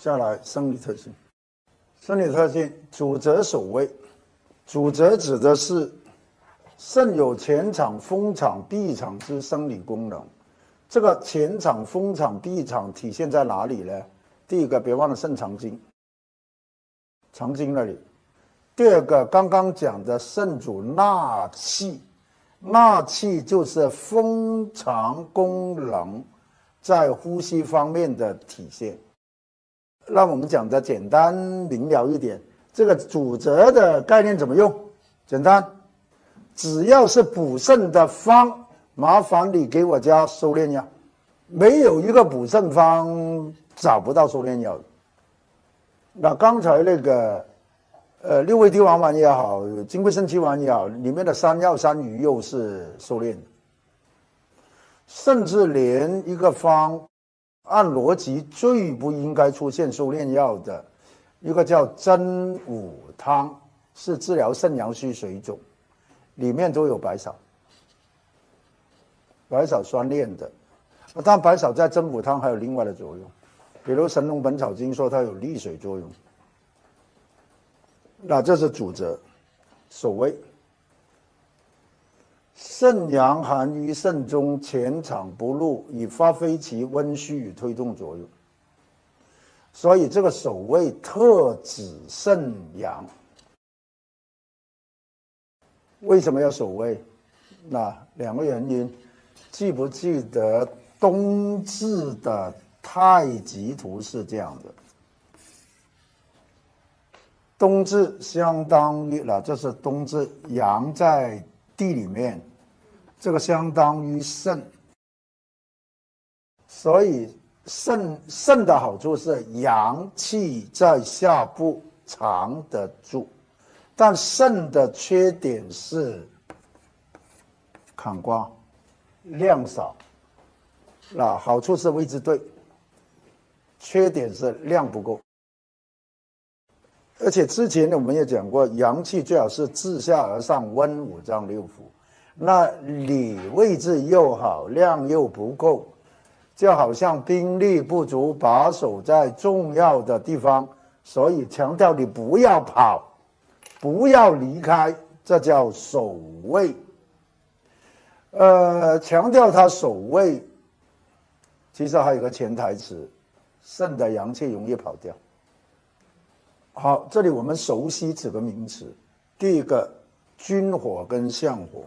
下来生理特性。生理特性，主责守卫。主责指的是肾有前场、风场、闭场之生理功能。这个前场、风场、闭场体现在哪里呢？第一个，别忘了肾藏精，藏精那里。第二个，刚刚讲的肾主纳气，纳气就是风藏功能在呼吸方面的体现。让我们讲的简单明了一点，这个主责的概念怎么用？简单，只要是补肾的方，麻烦你给我加收敛药，没有一个补肾方找不到收敛药的。那刚才那个六味地黄丸也好，金匮肾气丸也好，里面的山药、山萸又是收敛的，甚至连一个方按逻辑最不应该出现收敛药的一个叫真武汤，是治疗肾阳虚水肿，里面都有白芍，白芍酸炼的。但白芍在真武汤还有另外的作用，比如《神农本草经》说它有利水作用。那这是主责，守卫。肾阳含于肾中，潜藏不露，以发挥其温煦与推动作用。所以这个守卫特指肾阳。为什么要守卫？那两个原因，记不记得冬至的太极图是这样的？冬至相当于这是冬至，阳在地里面，这个相当于肾，所以肾的好处是阳气在下部藏得住，但肾的缺点是坎瓜，量少。那好处是位置对，缺点是量不够。而且之前我们也讲过，阳气最好是自下而上温五脏六腑，那你位置又好，量又不够，就好像兵力不足，把守在重要的地方，所以强调你不要跑，不要离开，这叫守卫。强调他守卫，其实还有一个潜台词，肾的阳气容易跑掉。好，这里我们熟悉几个名词。第一个，君火跟相火。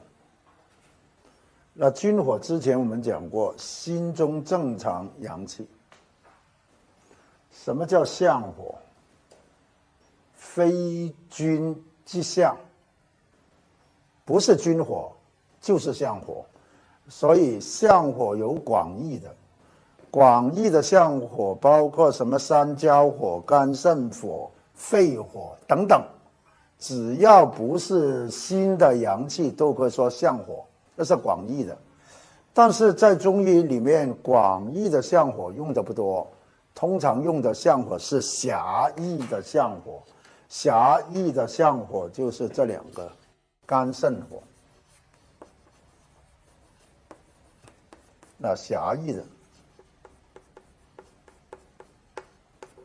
那君火之前我们讲过，心中正常阳气。什么叫相火？非君即相，不是君火就是相火。所以相火有广义的，广义的相火包括什么三焦火、肝肾火、肺火等等，只要不是心的阳气都可以说相火，这是广义的。但是在中医里面，广义的相火用的不多，通常用的相火是狭义的相火。狭义的相火就是这两个，肝肾火。那狭义的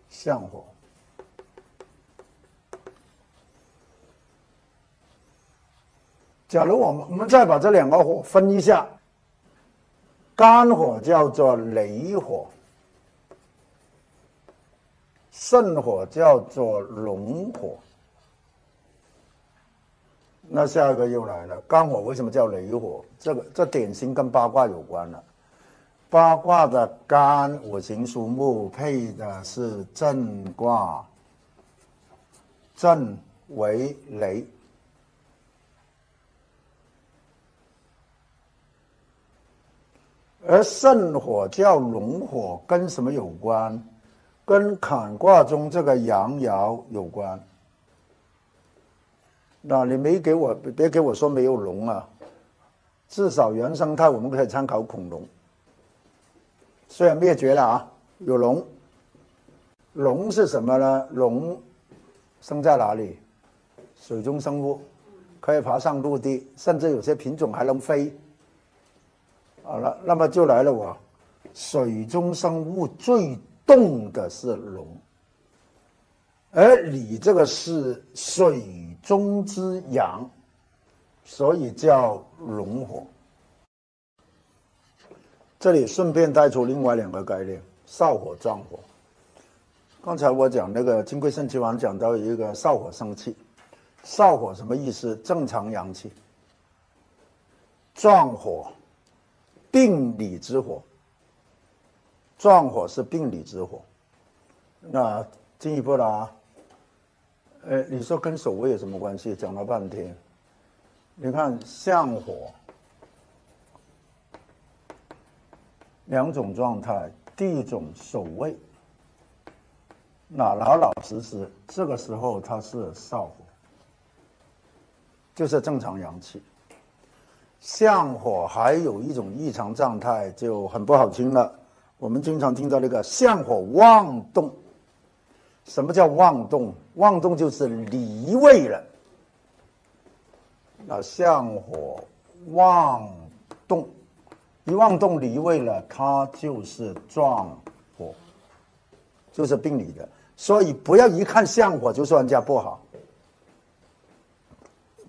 相火，假如我们再把这两个火分一下，肝火叫做雷火，肾火叫做龙火。那下一个又来了，肝火为什么叫雷火？这典型跟八卦有关了。八卦的肝五行属木，配的是震卦，震为雷。而肾火叫龙火，跟什么有关？跟坎卦中这个阳爻有关。那你别给我说没有龙啊，至少原生态我们可以参考恐龙，虽然灭绝了啊，有龙。龙是什么呢？龙生在哪里？水中生物，可以爬上陆地，甚至有些品种还能飞。好了，那么就来了水中生物最动的是龙，而李这个是水中之阳，所以叫龙火。这里顺便带出另外2个概念：少火、壮火。刚才我讲那个《金匮肾气丸》讲到一个少火生气，少火什么意思？正常阳气。壮火，病理之火。壮火是病理之火。那进一步啦，你说跟守卫有什么关系？讲了半天，你看相火2种状态，第一种守卫，那老老实实，这个时候它是少火，就是正常阳气。相火还有一种异常状态就很不好听了，我们经常听到那个相火妄动。什么叫妄动？妄动就是离位了。那相火妄动，一妄动离位了，它就是壮火，就是病理的。所以不要一看相火就说人家不好，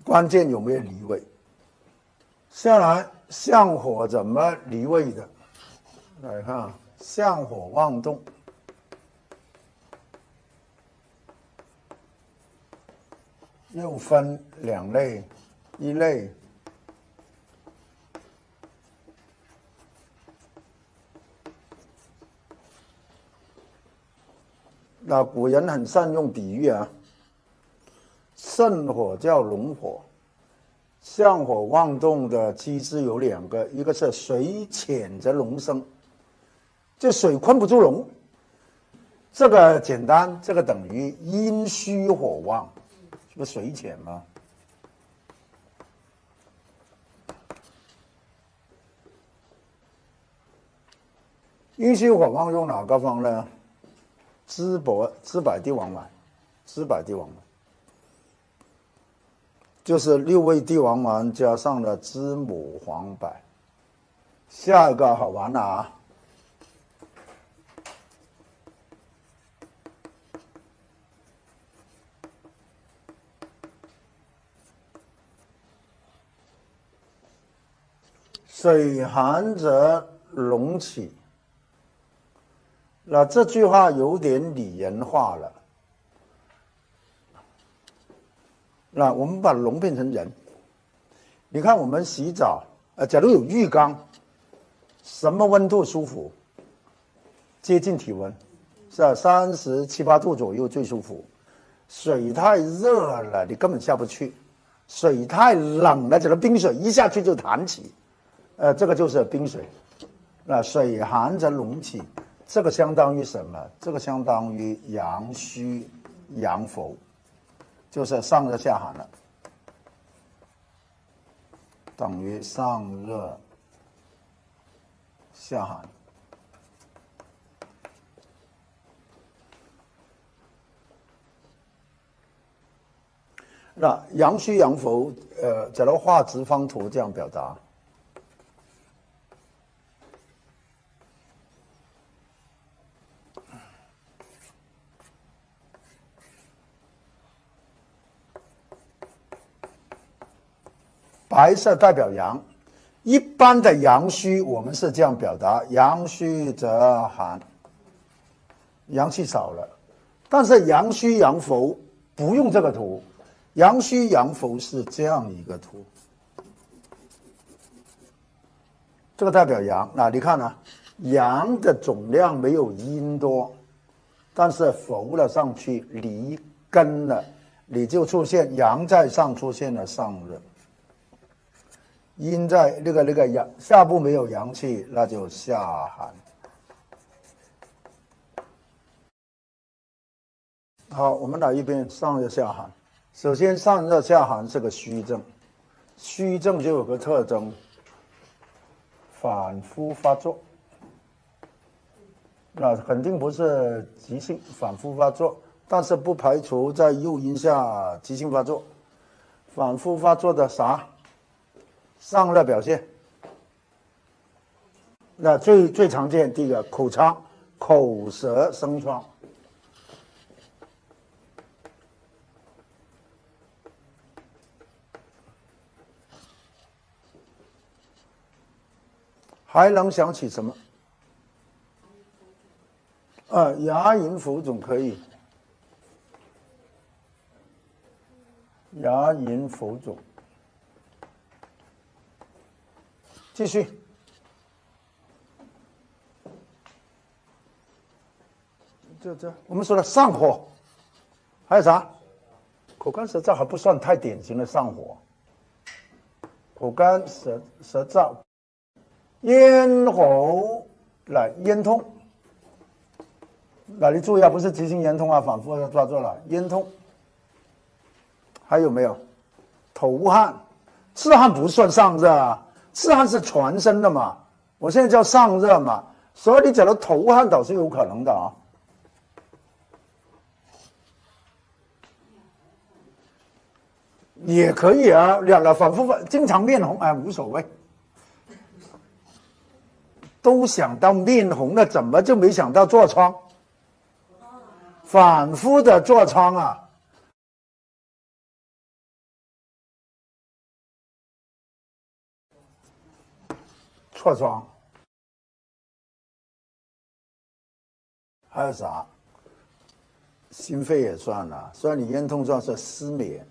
关键有没有离位。下来相火怎么离位的？来看相火妄动。又分2类，一类那古人很善用比喻啊，肾火叫龙火，相火妄动的机制有2个，一个是水浅则龙生，就水困不住龙，这个简单，这个等于阴虚火旺。这不水浅吗？阴虚火旺用哪个方呢？知柏地黄丸，知柏地黄丸就是6味地黄丸加上了知母黄柏。下一个好玩了啊！水寒则龙起，那这句话有点拟人化了。那我们把龙变成人，你看我们洗澡，假如有浴缸，什么温度舒服？接近体温，是吧？37、8度左右最舒服。水太热了，你根本下不去；水太冷了，这个冰水一下去就弹起。这个就是冰水。那水寒则龙起，这个相当于什么？这个相当于阳虚阳浮，就是上热下寒了，等于上热下寒。那阳虚阳浮，假如画直方图这样表达。白色代表阳，一般的阳虚我们是这样表达：阳虚则寒，阳气少了。但是阳虚阳浮不用这个图，阳虚阳浮是这样一个图，这个代表阳。那你看啊，阳的总量没有阴多，但是浮了上去，离根了，你就出现阳在上，出现了上热。阴在那个阳下部没有阳气，那就下寒。好，我们来一遍上热下寒。首先，上热下寒是个虚症，虚症就有个特征，反复发作。那肯定不是急性反复发作，但是不排除在诱因下急性发作。反复发作的啥？上热表现，那最常见第一个口疮、口舌生疮，还能想起什么？牙龈浮肿可以。牙龈浮肿，继续。这，我们说了上火，还有啥？口干舌燥还不算太典型的上火。口干舌燥，咽喉来咽痛。那你注意啊，不是急性咽痛啊，反复要抓住了。咽痛，还有没有？头汗，赤汗不算上热啊，赤汗是全身的嘛。我现在叫上热嘛，所以你讲的头汗倒是有可能的啊。也可以啊，反复经常面红，无所谓。都想到面红了，怎么就没想到痤疮？反复的痤疮啊，痤疮，还有啥？心肺也算了，所以你咽痛算是失眠。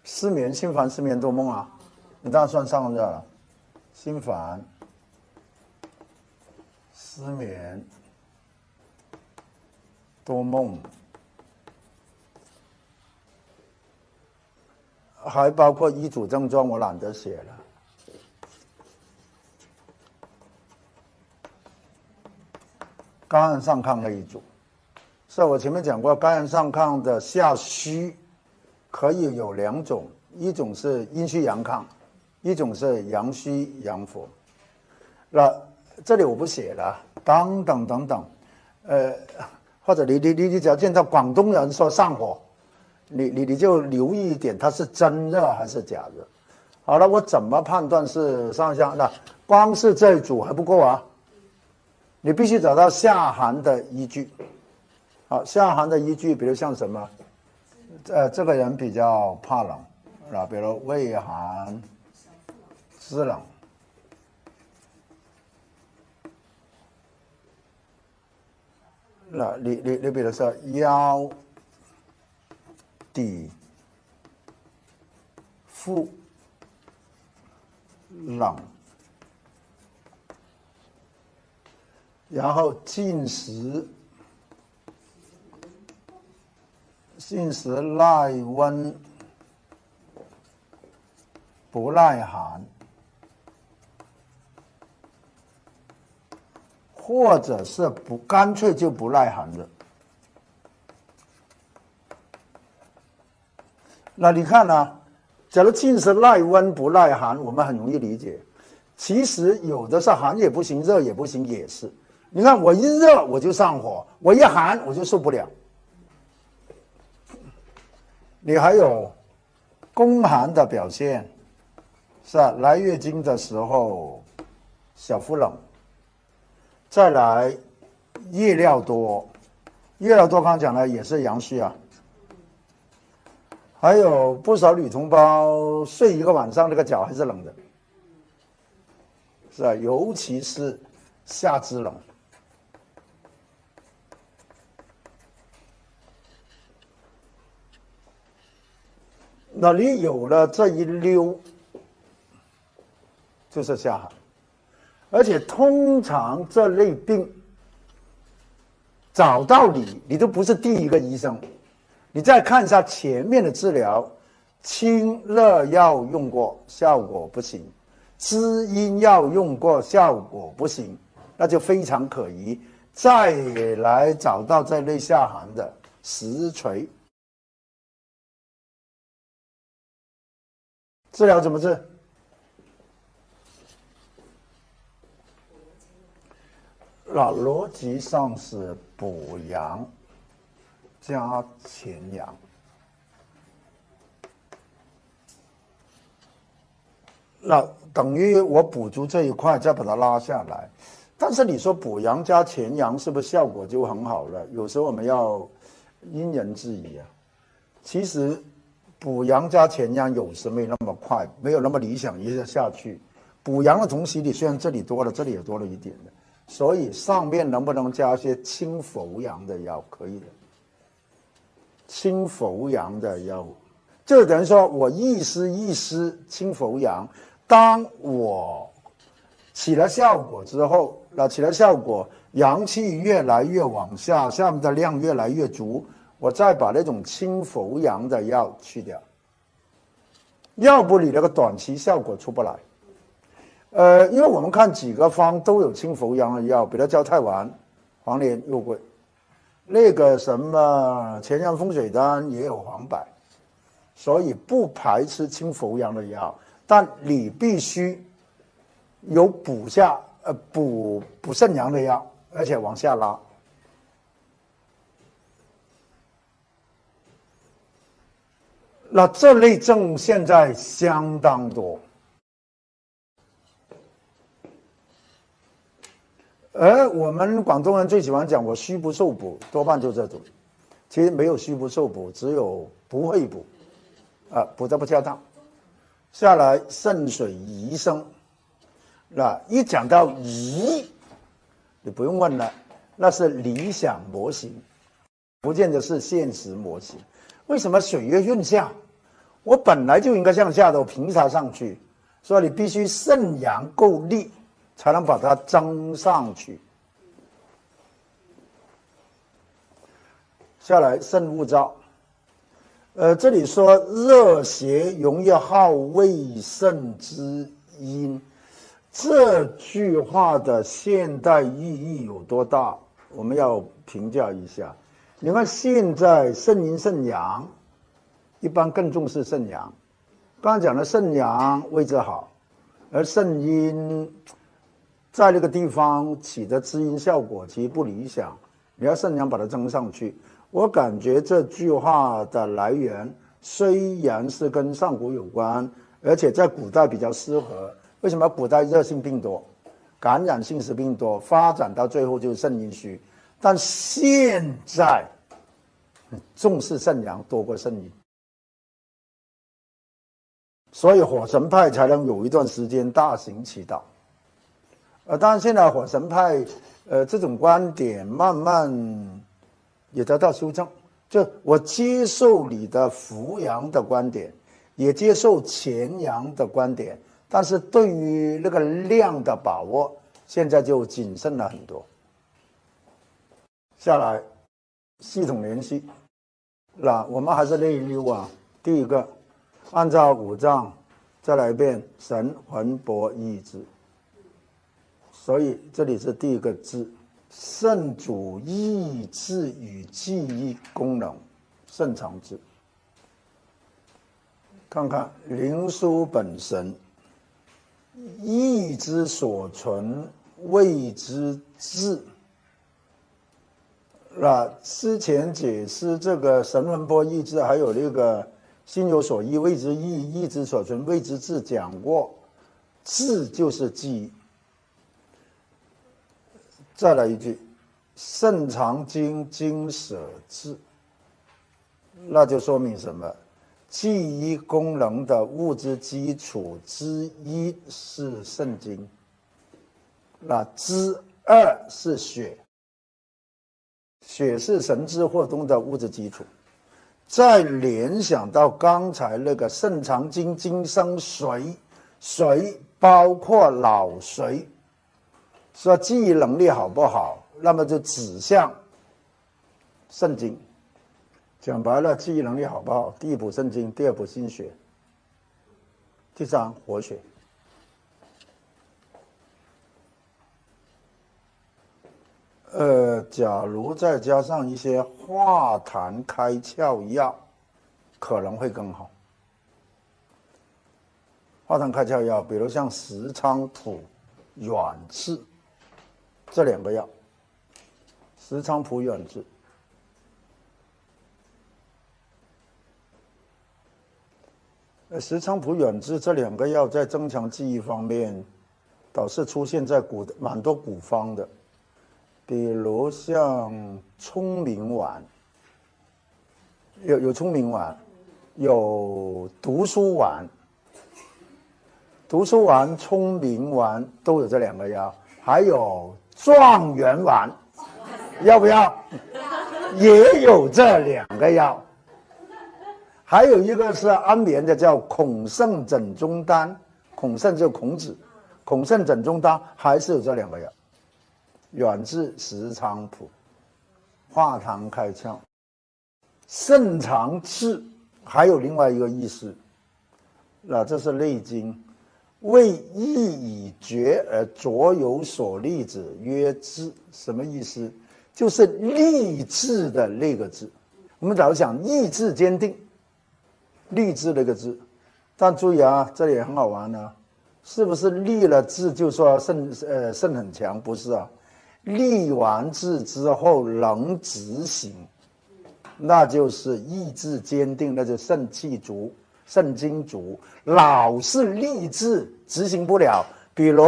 失眠，心烦、失眠多梦啊，你当然算上热了。心烦、失眠、多梦，还包括医嘱症状，我懒得写了。肝癌上亢的医嘱，是我前面讲过，肝癌上亢的下虚可以有两种，一种是阴虚阳亢，一种是阳虚阳火。那这里我不写了，等等，或者你只要见到广东人说上火，你就留意一点，它是真热还是假热。好了，我怎么判断是上下？那光是这一组还不够啊，你必须找到下寒的依据。好，下寒的依据，比如像什么？这个人比较怕冷，比如畏寒肢冷。那你比如说腰底腹冷，然后进食耐温不耐寒，或者是干脆就不耐寒的。那你看啊，假如进食耐温不耐寒，我们很容易理解。其实有的是寒也不行，热也不行，也是。你看我一热我就上火，我一寒我就受不了。你还有宫寒的表现，是吧？来月经的时候小腹冷，再来夜尿多，刚刚讲了也是阳虚啊。还有不少女同胞睡一个晚上，这个脚还是冷的，是吧？尤其是下肢冷。那你有了这一溜，就是下寒。而且通常这类病找到你都不是第一个医生，你再看一下前面的治疗，清热药用过效果不行，滋阴药用过效果不行，那就非常可疑。再来找到这类下寒的实锤，治疗怎么治？那逻辑上是补阳加潜阳。那等于我补足这一块，再把它拉下来。但是你说补阳加潜阳是不是效果就很好了？有时候我们要因人制宜啊。其实补阳加潜阳有时没那么快，没有那么理想一下下去。补阳的同时，你虽然这里多了，这里也多了一点的，所以上面能不能加一些清扶阳的药？可以的，清扶阳的药物，就等于说我一丝一丝清扶阳。当我起了效果之后，起了效果，阳气越来越往下，下面的量越来越足，我再把那种清扶阳的药去掉，要不你那个短期效果出不来。因为我们看几个方都有清扶阳的药，比如焦太丸、黄连、肉桂，那个什么乾阳风水丹也有黄柏，所以不排斥清扶阳的药，但你必须有补肾阳的药，而且往下拉。那这类症现在相当多，而我们广东人最喜欢讲我虚不受补，多半就这种。其实没有虚不受补，只有不会补，补得不恰当。下来肾水宜生，那一讲到宜，你不用问了，那是理想模型，不见得是现实模型。为什么水月运下？我本来就应该向下的，我凭啥上去？所以你必须肾阳够力，才能把它增上去。下来肾物燥，这里说热邪容易耗胃肾之阴，这句话的现代意义有多大？我们要评价一下。你看现在肾阴肾阳，一般更重视肾阳。刚才讲的肾阳位置好，而肾阴在那个地方起的滋阴效果其实不理想，你要肾阳把它增上去。我感觉这句话的来源虽然是跟上古有关，而且在古代比较适合。为什么古代热性病多，感染性疾病多，发展到最后就是肾阴虚？但现在重视肾阳多过肾阴，所以火神派才能有一段时间大行其道。当然现在火神派这种观点慢慢也得到修正，就我接受你的扶阳的观点，也接受潜阳的观点，但是对于那个量的把握，现在就谨慎了很多。下来系统联系，那我们还是内溜啊。第一个，按照五脏再来一遍神魂魄意志，所以这里是第一个志。肾主意志与记忆功能，肾藏志。看看灵枢本身，意之所存，谓之志。之前解释这个神魂魄意志，还有那个心有所依，谓之意；意之所存，谓之志，讲过，志就是记忆。再来一句，肾藏精，精舍志，那就说明什么？记忆功能的物质基础之一是肾精，那之二是血，血是神志活动的物质基础。再联想到刚才那个肾藏精，精生髓，髓包括脑髓。说记忆能力好不好，那么就指向肾精。讲白了，记忆能力好不好，第一补肾精，第二补心血，第三活血。假如再加上一些化痰开窍药，可能会更好。化痰开窍药，比如像石菖蒲、远志这两个药，石菖蒲、远志。石菖蒲、远志这两个药在增强记忆方面，倒是出现在蛮多古方的，比如像聪明丸，有聪明丸，有读书丸。读书丸、聪明丸都有这2个药，还有状元丸，要不要？也有这2个药。还有一个是安眠的，叫孔圣枕中丹，孔圣就是孔子，孔圣枕中丹还是有这2个药。远志石菖蒲，化痰开窍，肾藏志，还有另外一个意思，那这是《内经》，为意以决而着有所立者曰志，什么意思？就是立志的那个志。我们早讲意志坚定，立志那个志，但注意啊，这里也很好玩啊，是不是立了志就说肾很强？不是啊，立完志之后能执行，那就是意志坚定，那就肾气足、肾精足。老是立志执行不了，比如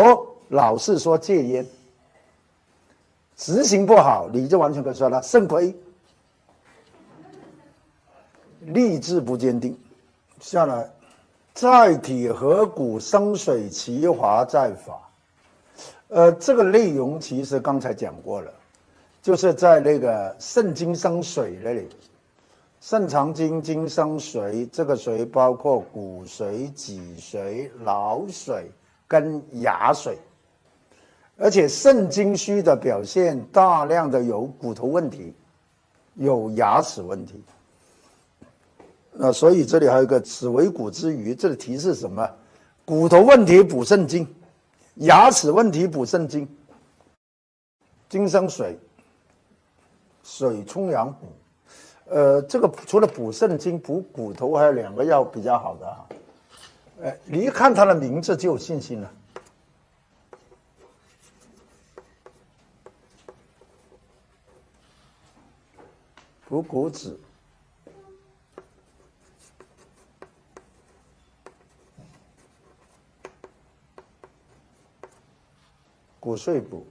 老是说戒烟，执行不好，你就完全可以说了肾亏。立志不坚定。下来，在体合谷生水，其华在法。这个内容其实刚才讲过了，就是在那个肾经生水那里，肾藏精，精生水，这个水包括骨髓、脊髓、脑髓跟牙髓，而且肾精虚的表现大量的有骨头问题，有牙齿问题。所以这里还有一个此为骨之余，这里提示什么？骨头问题补肾精，牙齿问题补肾精，精生水，水充阳补。这个除了补肾精、补骨头，还有2个药比较好的啊。你一看它的名字就有信心了。补骨脂，骨碎补。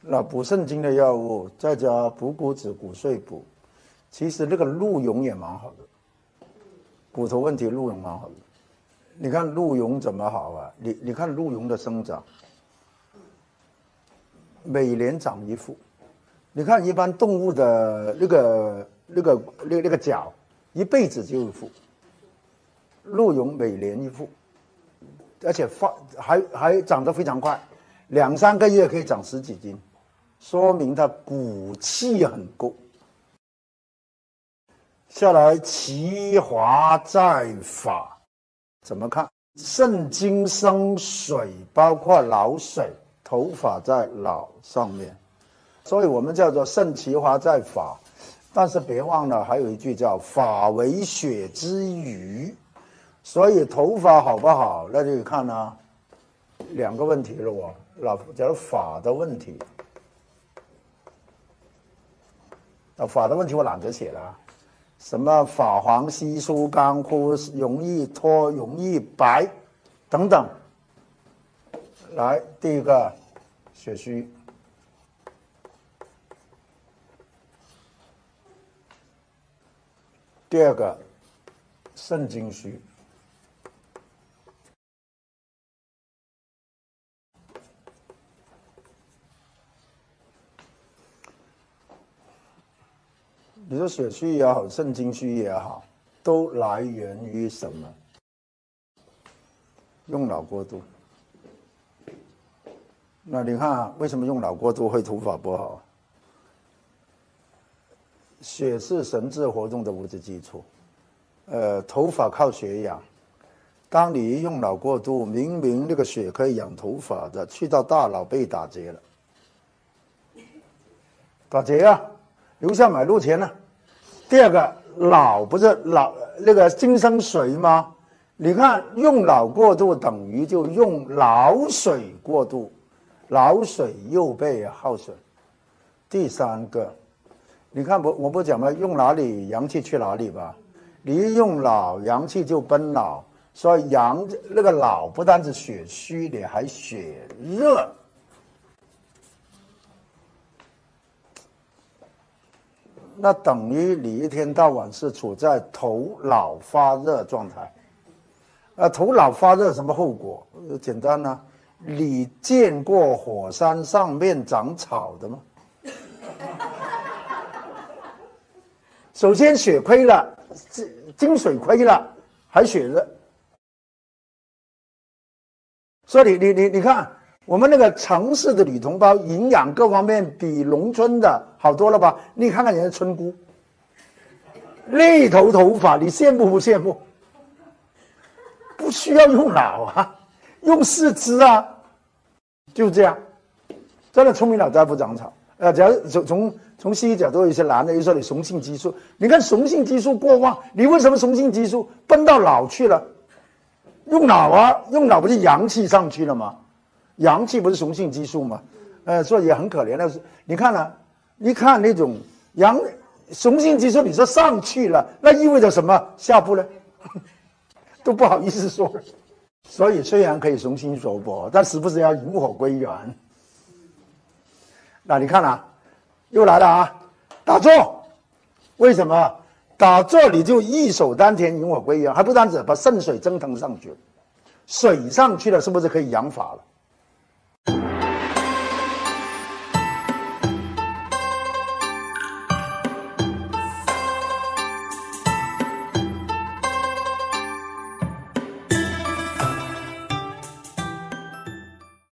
那补肾精的药物，再加补骨脂、骨碎补，其实那个鹿茸也蛮好的，骨头问题鹿茸蛮好的。你看鹿茸怎么好啊？你看鹿茸的生长，每年长1副。你看一般动物的那个脚，一辈子就1副，鹿茸每年1副，而且还长得非常快，2、3个月可以长10几斤。说明它骨气很够。下来，其华在法，怎么看？肾精生水，包括脑水，头发在脑上面，所以我们叫做肾其华在法。但是别忘了，还有一句叫法为血之余，所以头发好不好，那就看啊2个问题了哦。假如法的问题。法的问题我懒得写了，什么发黄、稀疏、干枯、容易脱、容易白等等。来，第一个血虚，第2个肾精虚，你说血虚也好，肾精虚也好，都来源于什么？用脑过度。那你看为什么用脑过度会头发不好？血是神志活动的物质基础，头发靠血养。当你用脑过度，明明那个血可以养头发的，去到大脑被打结了，打结啊！留下买路钱了。第2个，脑不是那个精生水吗？你看用脑过度等于就用脑水过度，脑水又被耗损。第3个，你看我不讲吗？用哪里阳气去哪里吧？你一用脑，阳气就奔脑，所以那个脑不单是血虚，你还血热。那等于你一天到晚是处在头脑发热状态，头脑发热什么后果？简单啊，你见过火山上面长草的吗？首先血亏了，精水亏了，还血热。所以你看，我们那个城市的女同胞营养各方面比农村的好多了吧？你看看人家村姑，那头发，你羡慕不羡慕？不需要用脑啊，用四肢啊，就这样。真的聪明脑袋不长草。假如从西医角度有一些男的，又说你雄性激素，你看雄性激素过旺，你为什么雄性激素奔到脑去了？用脑啊，用脑不是阳气上去了吗？阳气不是雄性激素吗？所以也很可怜的是，你看啊，一看那种雄性激素，你说上去了，那意味着什么？下部呢？都不好意思说。所以虽然可以雄心勃勃，但时不时要引火归元。那你看啊，又来了啊，打坐，为什么？打坐你就一手丹田引火归元，还不单止把肾水蒸腾上去，水上去了，是不是可以养法了？